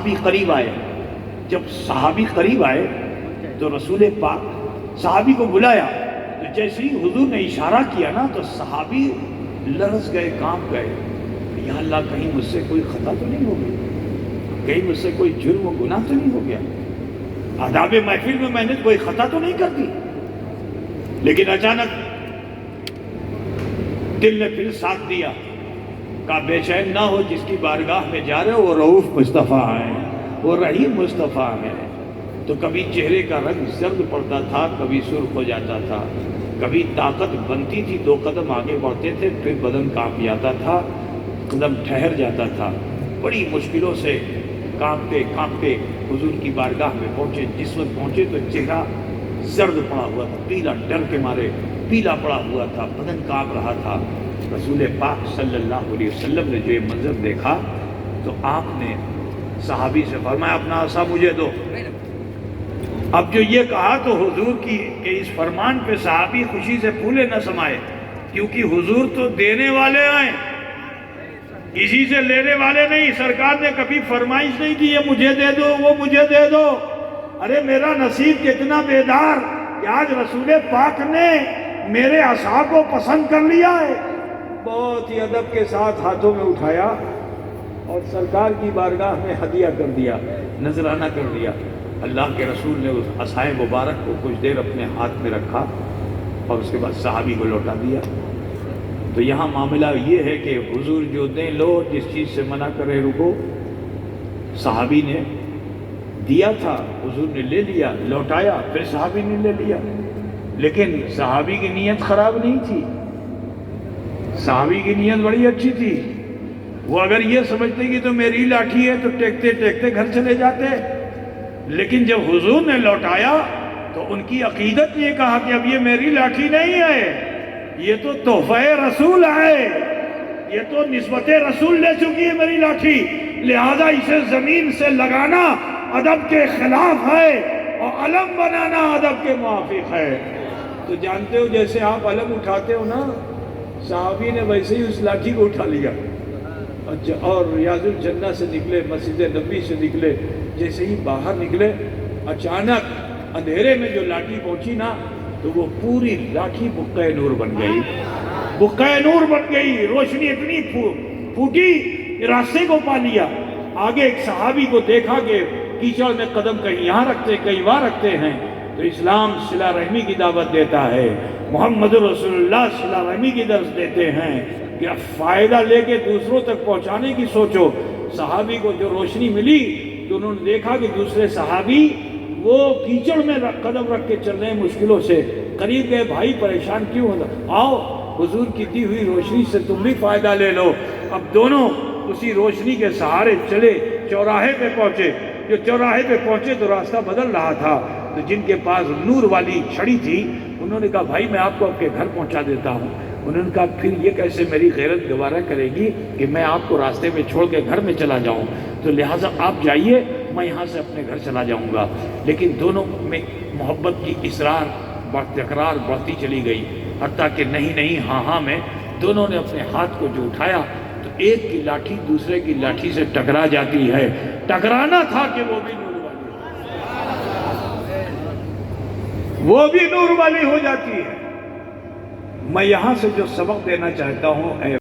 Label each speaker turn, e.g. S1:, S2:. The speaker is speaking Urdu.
S1: صحابی قریب آئے. جب صحابی قریب آئے تو رسول پاک صحابی کو بلایا، تو جیسے ہی حضور نے اشارہ کیا نا تو صحابی لرز گئے، کانپ گئے. یا اللہ، کہیں مجھ سے کوئی خطا تو نہیں ہو گئی، کہیں مجھ سے کوئی جرم و گناہ تو نہیں ہو گیا، آداب محفل میں نے کوئی خطا تو نہیں کر دی. لیکن اچانک دل نے پھر ساتھ دیا، کہا بے چین نہ ہو، جس کی بارگاہ میں جا رہے ہو وہ رؤوف مصطفیٰ ہیں، وہ رحیم مصطفیٰ ہیں. تو کبھی چہرے کا رنگ زرد پڑتا تھا، کبھی سرخ ہو جاتا تھا، کبھی طاقت بنتی تھی، 2 قدم آگے بڑھتے تھے، پھر بدن کانپ جاتا تھا، قدم ٹھہر جاتا تھا. بڑی مشکلوں سے کانپتے کانپتے حضور کی بارگاہ میں پہنچے. جس وقت پہنچے تو چہرہ زرد پڑا ہوا تھا، پیلا، ڈر کے مارے پیلا پڑا ہوا تھا، بدن کانپ رہا تھا. رسول پاک صلی اللہ علیہ وسلم نے جو یہ منظر دیکھا تو آپ نے صحابی سے فرمایا اپنا عصا مجھے دو. اب جو یہ کہا تو حضور کی کہ اس فرمان پہ صحابی خوشی سے پھولے نہ سمائے، کیونکہ حضور تو دینے والے آئے، کسی سے لینے والے نہیں. سرکار نے کبھی فرمائش نہیں کی یہ مجھے دے دو، وہ مجھے دے دو. ارے میرا نصیب کتنا بیدار کہ آج رسول پاک نے میرے عصا کو پسند کر لیا ہے. بہت ہی ادب کے ساتھ ہاتھوں میں اٹھایا اور سرکار کی بارگاہ میں ہدیہ کر دیا، نذرانہ کر دیا. اللہ کے رسول نے اس عصائے مبارک کو کچھ دیر اپنے ہاتھ میں رکھا اور اس کے بعد صحابی کو لوٹا دیا. تو یہاں معاملہ یہ ہے کہ حضور جو دیں لو، جس چیز سے منع کرے رکو. صحابی نے دیا تھا، حضور نے لے لیا، لوٹایا، پھر صحابی نے لے لیا. لیکن صحابی کی نیت خراب نہیں تھی، صحابی کی نیت بڑی اچھی تھی. وہ اگر یہ سمجھتے کہ تو میری لاٹھی ہے تو ٹیکتے ٹیکتے گھر چلے جاتے. لیکن جب حضور نے لوٹایا تو ان کی عقیدت یہ کہا کہ اب یہ میری لاٹھی نہیں ہے، یہ تو تحفہ رسول ہے، یہ تو نسبت رسول لے چکی ہے میری لاٹھی، لہذا اسے زمین سے لگانا ادب کے خلاف ہے اور علم بنانا ادب کے موافق ہے. تو جانتے ہو جیسے آپ علم اٹھاتے ہو نا، صحابی نے ویسے ہی اس لاٹھی کو اٹھا لیا اور ریاض الجنہ سے نکلے، مسجد نبی سے نکلے. جیسے ہی باہر نکلے اچانک اندھیرے میں جو لاٹھی پہنچی نا تو وہ پوری لاٹھی بقعہ نور بن گئی، بقعہ نور بن گئی. روشنی اتنی پھوٹی، راستے کو پا لیا. آگے ایک صحابی کو دیکھا کہ کیچڑ میں قدم کہیں یہاں رکھتے کہیں وہاں رکھتے ہیں. تو اسلام صلہ رحمی کی دعوت دیتا ہے، محمد رسول اللہ صلہ رحمی کی درس دیتے ہیں کہ اب فائدہ لے کے دوسروں تک پہنچانے کی سوچو. صحابی کو جو روشنی ملی تو انہوں نے دیکھا کہ دوسرے صحابی وہ کیچڑ میں قدم رکھ کے چل رہے ہیں مشکلوں سے. قریب گئے، بھائی پریشان کیوں ہوتا، آؤ حضور کی دی ہوئی روشنی سے تم بھی فائدہ لے لو. اب دونوں اسی روشنی کے سہارے چلے، چوراہے پہ پہنچے. جو چوراہے پہ پہنچے تو راستہ بدل رہا تھا. تو جن کے پاس نور والی چھڑی تھی انہوں نے کہا بھائی میں آپ کو آپ کے گھر پہنچا دیتا ہوں. انہوں نے کہا پھر یہ کیسے میری غیرت گوارا کرے گی کہ میں آپ کو راستے میں چھوڑ کے گھر میں چلا جاؤں، تو لہٰذا آپ جائیے، میں یہاں سے اپنے گھر چلا جاؤں گا. لیکن دونوں میں محبت کی اصرار تکرار بڑھتی چلی گئی، حتیٰ کہ نہیں نہیں ہاں ہاں میں دونوں نے اپنے ہاتھ کو جو اٹھایا تو ایک کی لاٹھی دوسرے کی لاٹھی سے ٹکرا جاتی ہے. ٹکرانا تھا کہ وہ بھی نور والی، وہ بھی نور والی ہو جاتی ہے. میں یہاں سے جو سبق دینا چاہتا ہوں، اے